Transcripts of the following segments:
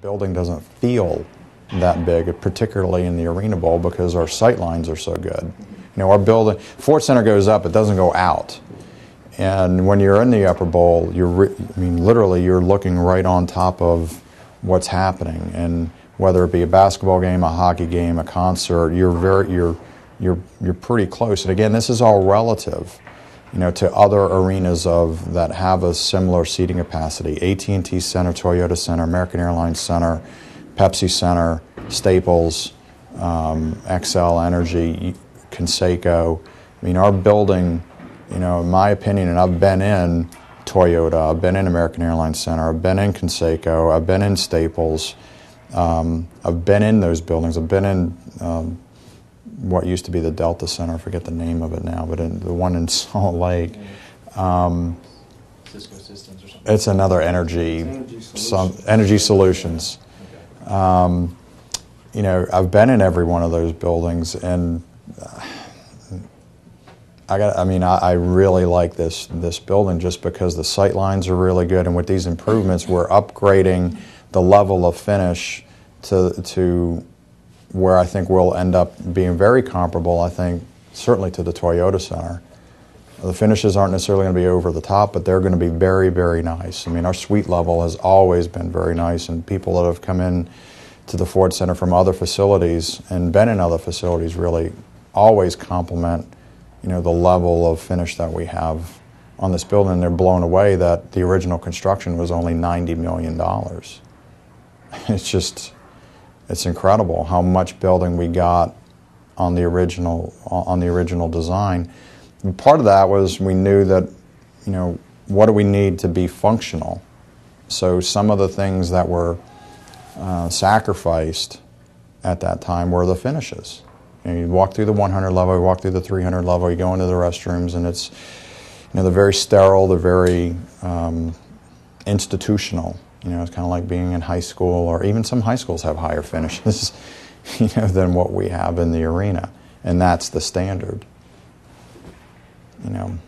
Building doesn't feel that big, particularly in the Arena Bowl, because our sight lines are so good. You know, our building, Ford Center goes up, it doesn't go out. And when you're in the Upper Bowl, literally you're looking right on top of what's happening. And whether it be a basketball game, a hockey game, a concert, you're pretty close. And again, this is all relative, you know, to other arenas that have a similar seating capacity. AT&T Center, Toyota Center, American Airlines Center, Pepsi Center, Staples, XL Energy, Conseco. I mean, our building, you know, in my opinion, and I've been in Toyota, I've been in American Airlines Center, I've been in Conseco, I've been in Staples, I've been in those buildings, I've been in what used to be the Delta Center, I forget the name of it now, but in the one in Salt Lake. Cisco Systems or something? It's another energy solutions. Okay. You know, I've been in every one of those buildings, and I really like this building just because the sight lines are really good, and with these improvements, we're upgrading the level of finish to where I think we'll end up being very comparable, I think, certainly to the Toyota Center. The finishes aren't necessarily going to be over the top, but they're going to be very, very nice. I mean, our suite level has always been very nice, and people that have come in to the Ford Center from other facilities and been in other facilities really always compliment, you know, the level of finish that we have on this building. They're blown away that the original construction was only $90 million. It's incredible how much building we got on the original design. And part of that was we knew that, you know, what do we need to be functional? So some of the things that were sacrificed at that time were the finishes. You know, you walk through the 100 level, you walk through the 300 level, you go into the restrooms, and it's, you know, they're very sterile, they're very institutional. You know, it's kind of like being in high school, or even some high schools have higher finishes, you know, than what we have in the arena, and that's the standard. You know.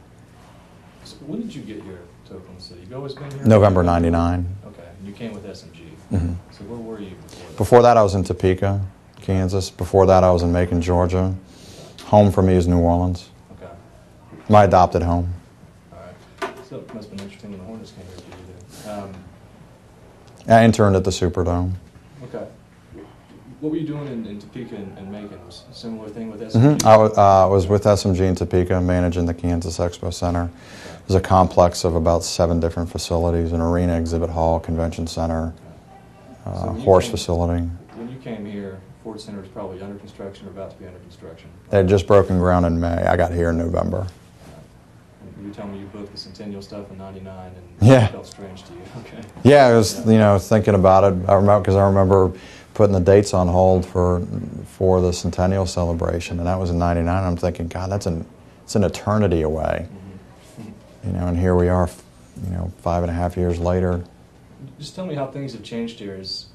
So when did you get here to Oklahoma City? You've always been here? November '99. Okay, and you came with SMG. Mm-hmm. So where were you before that? Before that, I was in Topeka, Kansas. Before that, I was in Macon, Georgia. Home for me is New Orleans. Okay. My adopted home. All right. So it must have been interesting when the Hornets came here to you then. I interned at the Superdome. Okay. What were you doing in Topeka and Macon? Was a similar thing with SMG? Mm-hmm. I was with SMG in Topeka, managing the Kansas Expo Center. Okay. It was a complex of about 7 different facilities: an arena, exhibit hall, convention center, horse facility. When you came here, Ford Center was probably under construction or about to be under construction. They had just broken ground in May. I got here in November. You were telling me you booked the Centennial stuff in '99, and Yeah. it felt strange to you. Okay. Yeah, I was, you know, thinking about it. I remember putting the dates on hold for the Centennial celebration, and that was in '99. I'm thinking, God, it's an eternity away. Mm-hmm. You know, and here we are, you know, 5.5 years later. Just tell me how things have changed here as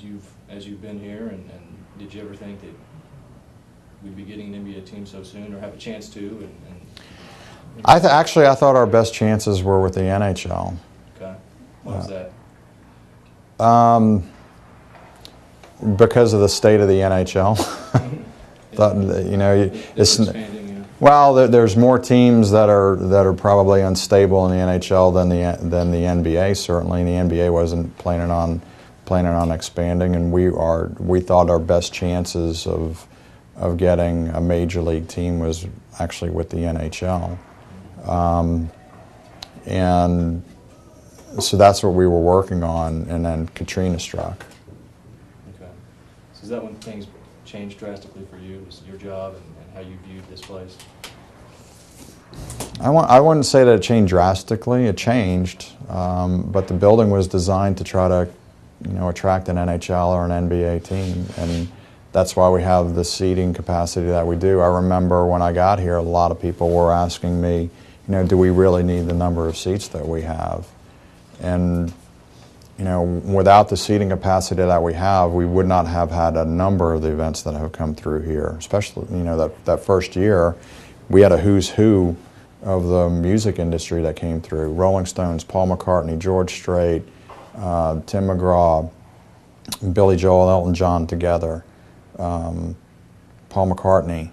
you've been here, and did you ever think that we'd be getting an NBA team so soon, or have a chance to? Actually, I thought our best chances were with the NHL. Okay. Why was that? Because of the state of the NHL. Thought, you know, it's expanding, yeah. Well, there's more teams that are probably unstable in the NHL than the NBA. Certainly, and the NBA wasn't planning on expanding, and we thought our best chances of getting a major league team was actually with the NHL. And so that's what we were working on, and then Katrina struck. Okay. So is that when things changed drastically for you, was your job and how you viewed this place? I wouldn't say that it changed drastically. It changed, but the building was designed to try to, you know, attract an NHL or an NBA team, and that's why we have the seating capacity that we do. I remember when I got here, a lot of people were asking me, you know, do we really need the number of seats that we have? And, you know, without the seating capacity that we have, we would not have had a number of the events that have come through here. Especially, you know, that first year, we had a who's who of the music industry that came through. Rolling Stones, Paul McCartney, George Strait, Tim McGraw, Billy Joel, Elton John together, Paul McCartney.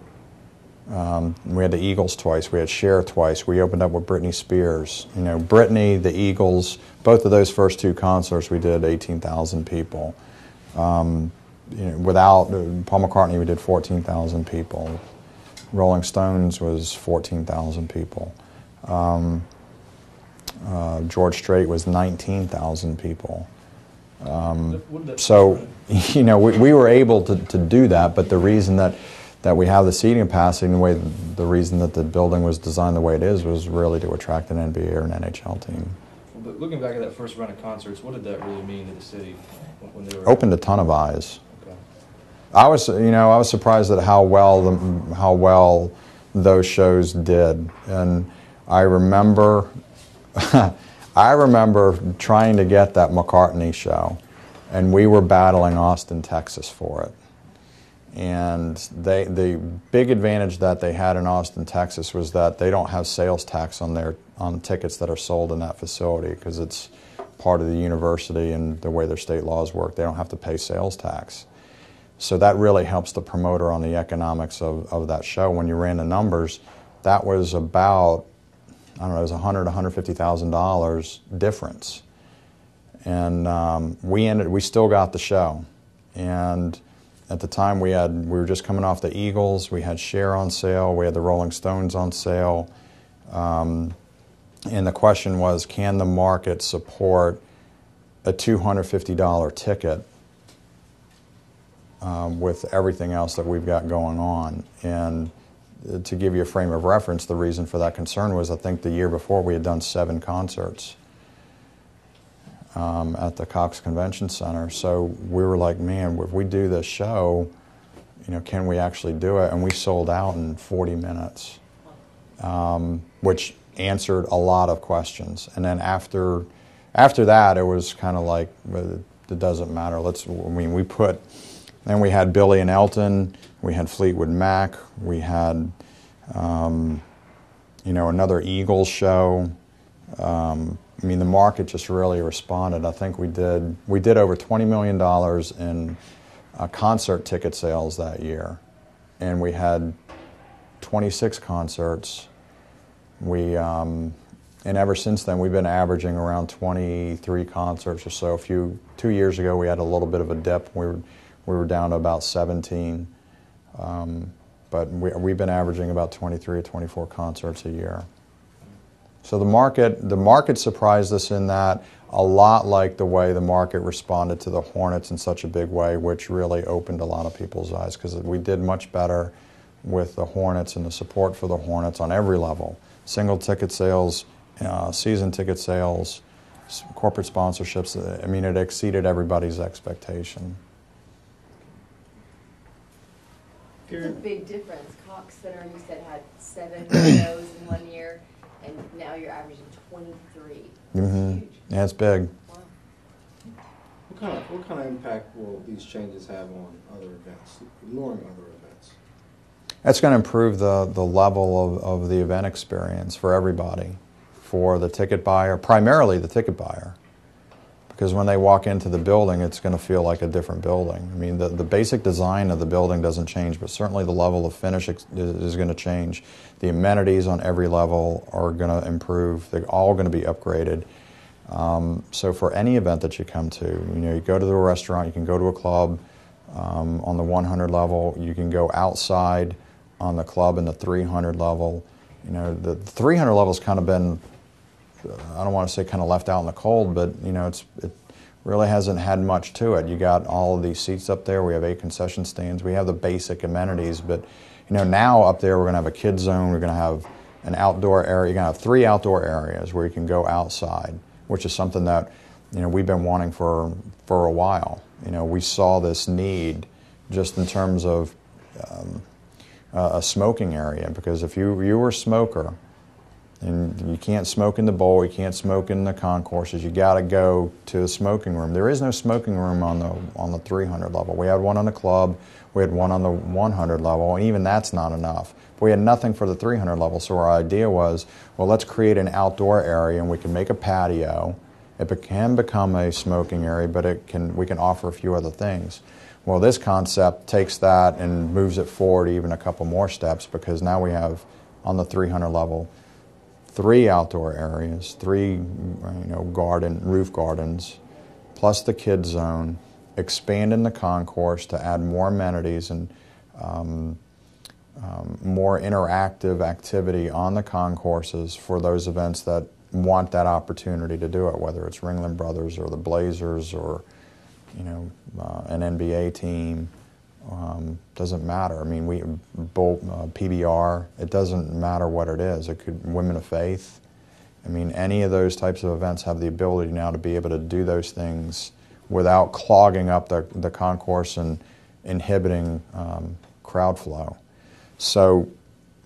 We had the Eagles twice. We had Cher twice. We opened up with Britney Spears. You know, Britney, the Eagles, both of those first two concerts, we did 18,000 people. Without Paul McCartney, we did 14,000 people. Rolling Stones was 14,000 people. George Strait was 19,000 people. So, you know, we were able to do that, but the reason that we have the seating capacity and the reason that the building was designed the way it is was really to attract an NBA or an NHL team. But looking back at that first run of concerts, what did that really mean to the city when they were opened a ton of eyes. Okay. I was surprised at how well those shows did, and I remember trying to get that McCartney show, and we were battling Austin, Texas for it. And the big advantage that they had in Austin, Texas was that they don't have sales tax on tickets that are sold in that facility because it's part of the university and the way their state laws work. They don't have to pay sales tax. So that really helps the promoter on the economics of that show. When you ran the numbers, that was about, I don't know, it was $100,000 to $150,000 difference. And we still got the show. And at the time we were just coming off the Eagles, we had Cher on sale, we had the Rolling Stones on sale. And the question was, can the market support a $250 ticket with everything else that we've got going on? And to give you a frame of reference, the reason for that concern was I think the year before we had done 7 concerts at the Cox Convention Center. So we were like, man, if we do this show, you know, can we actually do it? And we sold out in 40 minutes, which answered a lot of questions. And then after that, it was kind of like, it doesn't matter. Then we had Billy and Elton, we had Fleetwood Mac, we had, another Eagles show. I mean, the market just really responded. I think we did over $20 million in concert ticket sales that year, and we had 26 concerts. And ever since then, we've been averaging around 23 concerts or so. 2 years ago, we had a little bit of a dip. We were down to about 17, but we've been averaging about 23 or 24 concerts a year. So the market surprised us in that, a lot like the way the market responded to the Hornets in such a big way, which really opened a lot of people's eyes because we did much better with the Hornets and the support for the Hornets on every level. Single ticket sales, season ticket sales, corporate sponsorships. I mean, it exceeded everybody's expectation. It's a big difference. Cox Center, you said, had 7 shows in 1 year, and now you're averaging 23. That's huge. Yeah, it's big. Wow. What kind of impact will these changes have on other events, ignoring other events? That's going to improve the level of the event experience for everybody, for the ticket buyer, primarily the ticket buyer. Because when they walk into the building, it's going to feel like a different building. I mean, the basic design of the building doesn't change, but certainly the level of finish is going to change. The amenities on every level are going to improve. They're all going to be upgraded. So for any event that you come to, you go to the restaurant, you can go to a club on the 100 level, you can go outside on the club in the 300 level. The 300 level's kind of been, I don't want to say kind of left out in the cold, but it really hasn't had much to it. You got all of these seats up there. We have 8 concession stands. We have the basic amenities, but now up there we're going to have a kids zone. We're going to have an outdoor area. You're going to have 3 outdoor areas where you can go outside, which is something that we've been wanting for a while. We saw this need just in terms of a smoking area, because if you were a smoker, and you can't smoke in the bowl, you can't smoke in the concourses, you got to go to a smoking room. There is no smoking room on the 300 level. We had one on the club, we had one on the 100 level, and even that's not enough. We had nothing for the 300 level, so our idea was, well, let's create an outdoor area, and we can make a patio, can become a smoking area, but we can offer a few other things. Well, this concept takes that and moves it forward even a couple more steps, because now we have, on the 300 level, 3 outdoor areas, 3 roof gardens, plus the kids zone, expanding the concourse to add more amenities and more interactive activity on the concourses for those events that want that opportunity to do it, whether it's Ringling Brothers or the Blazers or an NBA team. Doesn't matter. I mean, PBR. It doesn't matter what it is. It could Women of Faith. I mean, any of those types of events have the ability now to be able to do those things without clogging up the concourse and inhibiting crowd flow. So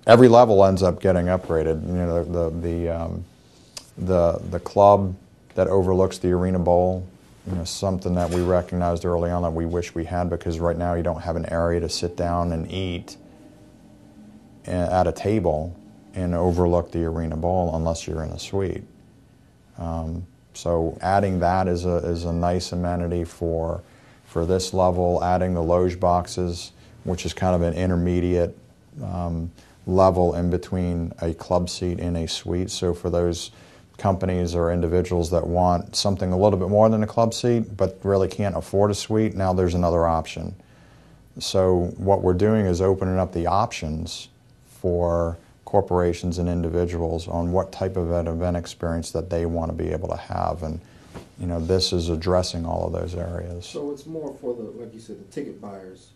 every level ends up getting upgraded. The club that overlooks the Arena Bowl, something that we recognized early on that we wish we had, because right now you don't have an area to sit down and eat at a table and overlook the Arena Bowl unless you're in a suite. So adding that is a nice amenity for this level. Adding the loge boxes, which is kind of an intermediate level in between a club seat and a suite. So for those companies or individuals that want something a little bit more than a club seat but really can't afford a suite, now there's another option. So what we're doing is opening up the options for corporations and individuals on what type of an event experience that they want to be able to have, and this is addressing all of those areas. So it's more for the, like you said, the ticket buyers.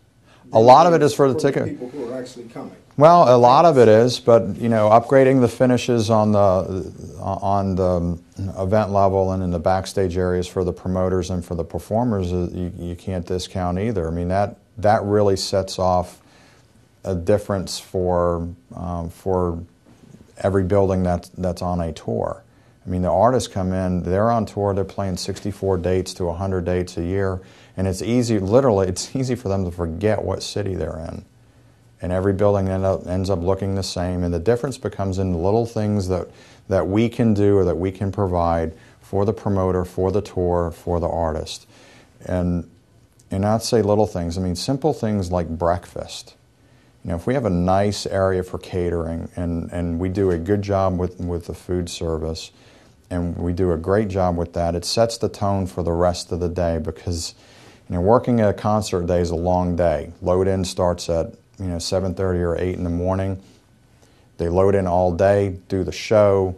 A lot of it is for the ticket people who are actually coming. Well, a lot of it is, but upgrading the finishes on the event level and in the backstage areas for the promoters and for the performers, you can't discount either. I mean, that really sets off a difference for every building that's on a tour. I mean, the artists come in, they're on tour, they're playing 64 dates to 100 dates a year, and it's easy for them to forget what city they're in. And every building ends up looking the same, and the difference becomes in the little things that we can do or that we can provide for the promoter, for the tour, for the artist. And not say little things, I mean simple things like breakfast. If we have a nice area for catering and we do a good job with the food service, and we do a great job with that, it sets the tone for the rest of the day, because working at a concert day is a long day. Load-in starts at 7:30 or 8 in the morning. They load in all day, do the show,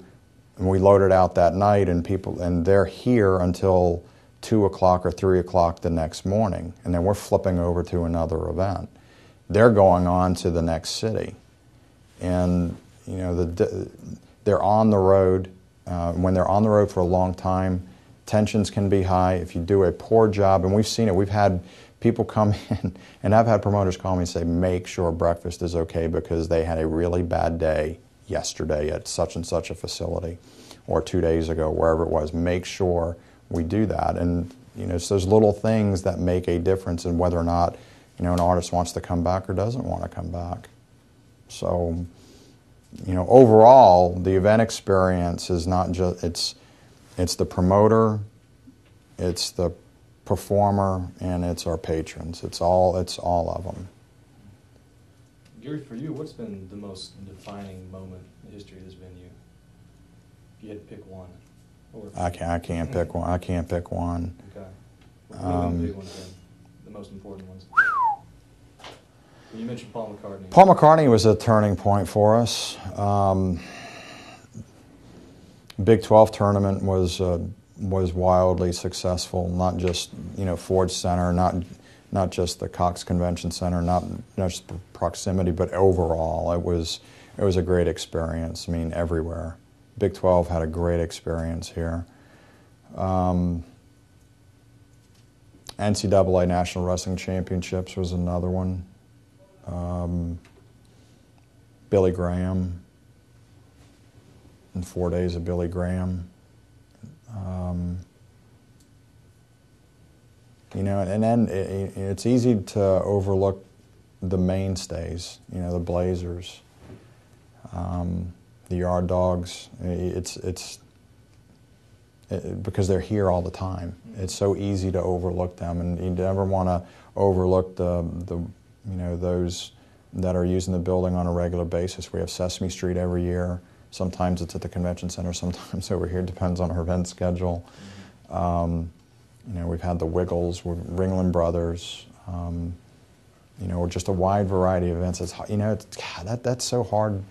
and we load it out that night, and they're here until 2 o'clock or 3 o'clock the next morning, and then we're flipping over to another event. They're going on to the next city, and they're on the road. When they're on the road for a long time, tensions can be high. If you do a poor job, and we've seen it, we've had people come in, and I've had promoters call me and say, make sure breakfast is okay because they had a really bad day yesterday at such and such a facility, or 2 days ago, wherever it was. Make sure we do that. And it's those little things that make a difference in whether or not an artist wants to come back or doesn't want to come back. So overall, the event experience is not just, it's the promoter, it's the performer, and it's our patrons. It's all of them. Gary, for you, what's been the most defining moment in history of this venue? If you had to pick one. I can't pick one. I can't pick one. Okay. What are the big ones then? The most important ones? You mentioned Paul McCartney. Paul McCartney was a turning point for us. Big 12 tournament was wildly successful. Not just Ford Center, not just the Cox Convention Center, not just proximity, but overall it was a great experience. I mean, everywhere. Big 12 had a great experience here. NCAA National Wrestling Championships was another one. Billy Graham, and 4 days of Billy Graham. And then it's easy to overlook the mainstays, the Blazers, the Yard Dogs. It's because they're here all the time. It's so easy to overlook them, and you never want to overlook the those that are using the building on a regular basis. We have Sesame Street every year. Sometimes it's at the convention center, sometimes over here. Depends on our event schedule. We've had the Wiggles, Ringling Brothers. Or just a wide variety of events. That's so hard.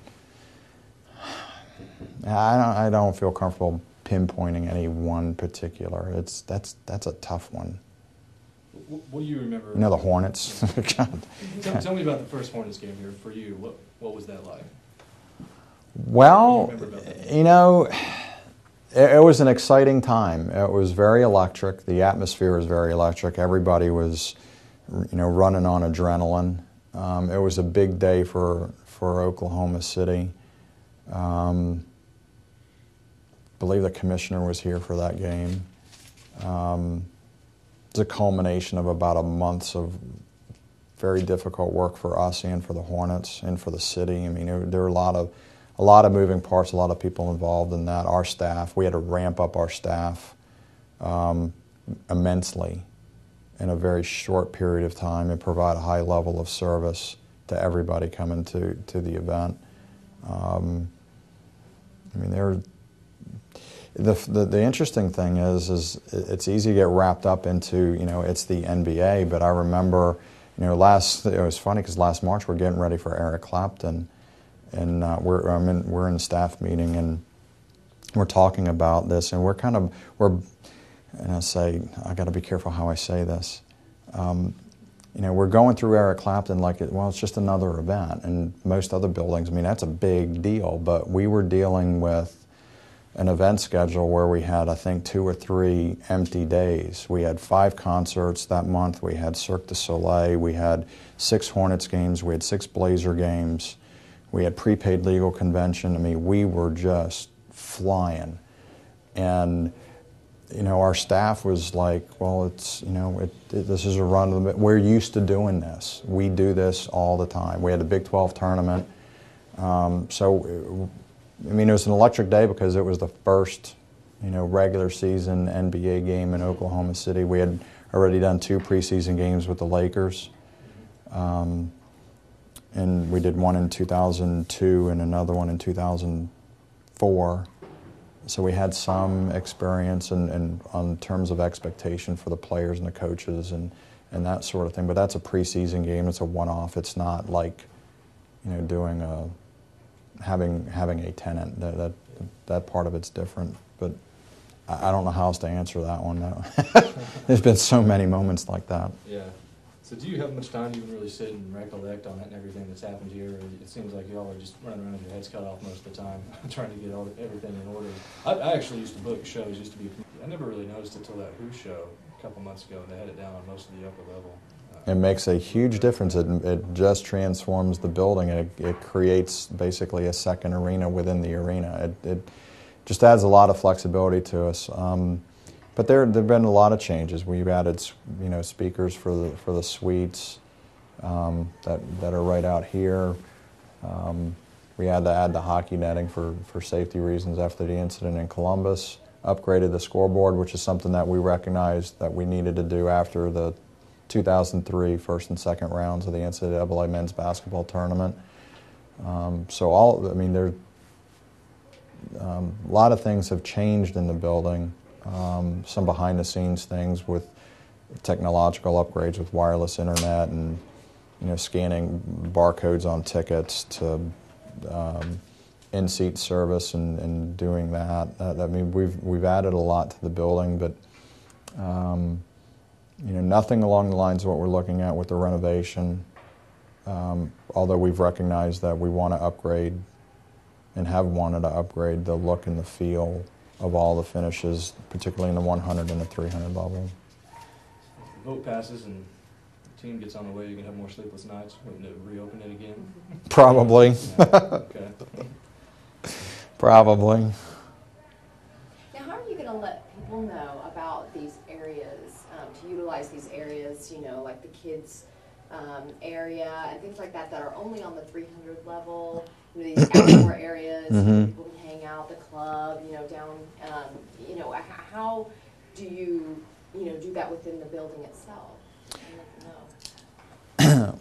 I don't feel comfortable pinpointing any one particular. That's a tough one. What do you remember? The Hornets. Tell me about the first Hornets game here for you. What was that like? Well, it was an exciting time. It was very electric. The atmosphere was very electric. Everybody was, running on adrenaline. It was a big day for Oklahoma City. I believe the commissioner was here for that game. It's a culmination of about a month of very difficult work for us and for the Hornets and for the city. I mean, there were a lot of moving parts, a lot of people involved in that. Our staff, we had to ramp up our staff immensely in a very short period of time and provide a high level of service to everybody coming to the event. The interesting thing is it's easy to get wrapped up into, it's the NBA, but I remember, it was funny because last March we're getting ready for Eric Clapton, and we're in a staff meeting and we're talking about this, and and I got to be careful how I say this. We're going through Eric Clapton like it's just another event, and most other buildings, that's a big deal, but we were dealing with an event schedule where we had, I think, 2 or 3 empty days. We had 5 concerts that month. We had Cirque du Soleil. We had 6 Hornets games. We had 6 Blazer games. We had prepaid legal convention. We were just flying. And, our staff was like, well, this is a run of the mill. We're used to doing this. We do this all the time. We had the Big 12 tournament. It was an electric day because it was the first, regular season NBA game in Oklahoma City. We had already done 2 preseason games with the Lakers. And we did one in 2002 and another one in 2004. So we had some experience in on terms of expectation for the players and the coaches and that sort of thing. But that's a preseason game. It's a one-off. It's not like, doing having a tenant. That part of it's different. But I don't know how else to answer that one. There's been so many moments like that. Yeah. So do you have much time to even really sit and recollect on it and everything that's happened here? It seems like y'all are just running around with your heads cut off most of the time, trying to get everything in order. I actually used to book shows. I never really noticed it till that Who show a couple months ago, and they had it down on most of the upper level. It makes a huge difference. It just transforms the building. It creates basically a second arena within the arena. It just adds a lot of flexibility to us. But there have been a lot of changes. We've added, speakers for the suites that are right out here. We had to add the hockey netting for safety reasons after the incident in Columbus. Upgraded the scoreboard, which is something that we recognized that we needed to do after the 2003 first and second rounds of the NCAA men's basketball tournament. A lot of things have changed in the building. Some behind-the-scenes things with technological upgrades with wireless internet and scanning barcodes on tickets to in-seat service and doing that. We've added a lot to the building, but nothing along the lines of what we're looking at with the renovation. Although we've recognized that we want to upgrade and have wanted to upgrade the look and the feel of all the finishes, particularly in the 100 and the 300 level. If the vote passes and the team gets on the way, you can have more sleepless nights. Wouldn't it reopen it again? Probably. Yeah. Okay. Probably. Now, how are you going to let people know about these areas, to utilize these areas, like the kids' area and things like that that are only on the 300 level. You know, these outdoor areas where people can hang out, the club, you know, down, you know, how do you do that within the building itself?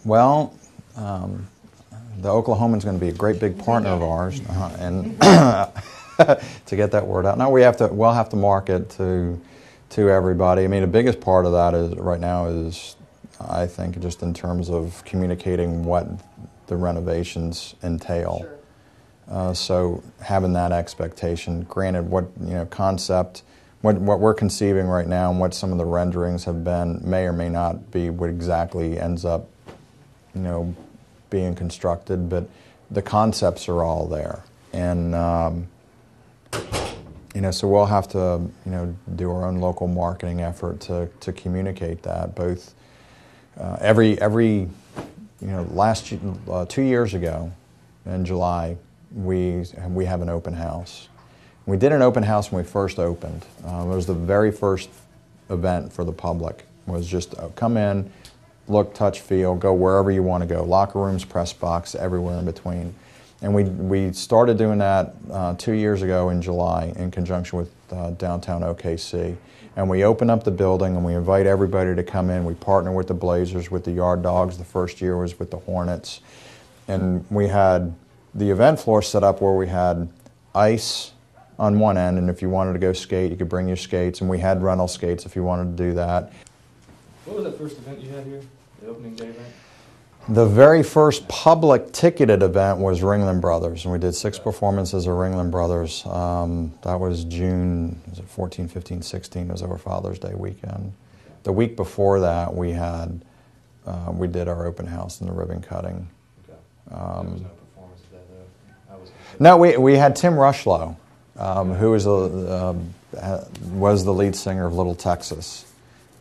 Well, the Oklahoman's going to be a great big partner of ours, and to get that word out. Now we'll have to market to everybody. I mean, the biggest part of that is right now is, I think, just in terms of communicating what the renovations entail. Sure. So having that expectation, granted, what concept, what we're conceiving right now, and what some of the renderings have been, may or may not be what exactly ends up, being constructed. But the concepts are all there, and so we'll have to do our own local marketing effort to communicate that. Both last 2 years ago in July, we have an open house. We did an open house when we first opened. It was the very first event for the public. It was just come in, look, touch, feel, go wherever you want to go. Locker rooms, press box, everywhere in between. And we started doing that 2 years ago in July in conjunction with downtown OKC. And we open up the building and we invite everybody to come in. We partner with the Blazers, with the Yard Dogs. The first year was with the Hornets. And we had the event floor set up where we had ice on one end, and if you wanted to go skate, you could bring your skates, and we had rental skates if you wanted to do that. What was that first event you had here, the opening day event? The very first public ticketed event was Ringling Brothers, and we did 6 performances of Ringling Brothers. That was June, 14, 15, 16, it was over Father's Day weekend. The week before that, we did our open house and the ribbon cutting. Okay. There was no performance of that, though. No, we had Tim Rushlow, who was the lead singer of Little Texas.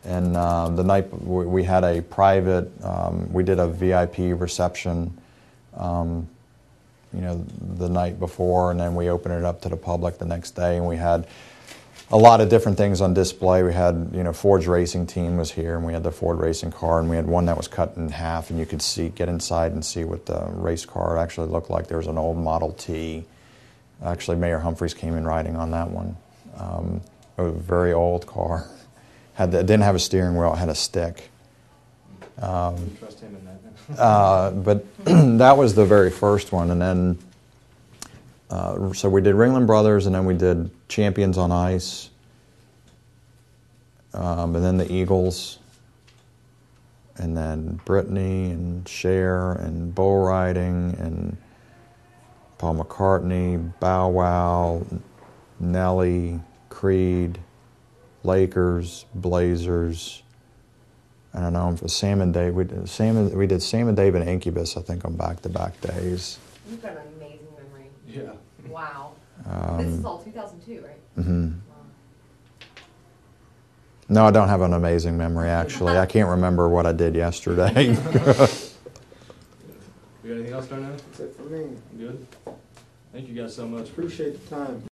And the night we had a private, we did a VIP reception, the night before, and then we opened it up to the public the next day, and we had a lot of different things on display. We had, Ford's racing team was here, and we had the Ford racing car, and we had one that was cut in half, and you could get inside and see what the race car actually looked like. There was an old Model T. Actually, Mayor Humphreys came in riding on that one. It was a very old car. It didn't have a steering wheel, it had a stick. Trust him in that. But that was the very first one. And then, so we did Ringling Brothers, and then we did Champions on Ice, and then the Eagles, and then Britney and Cher and bull riding and Paul McCartney, Bow Wow, Nelly, Creed, Lakers, Blazers. I don't know, for Sam and Dave. We did Sam and Dave and Incubus, I think, on back-to-back days. You've got an amazing memory. Yeah. Wow. This is all 2002, right? Mm-hmm. Wow. No, I don't have an amazing memory, actually. I can't remember what I did yesterday. You got anything else, Darnell? That's it for me. Good. Thank you guys so much. Appreciate the time.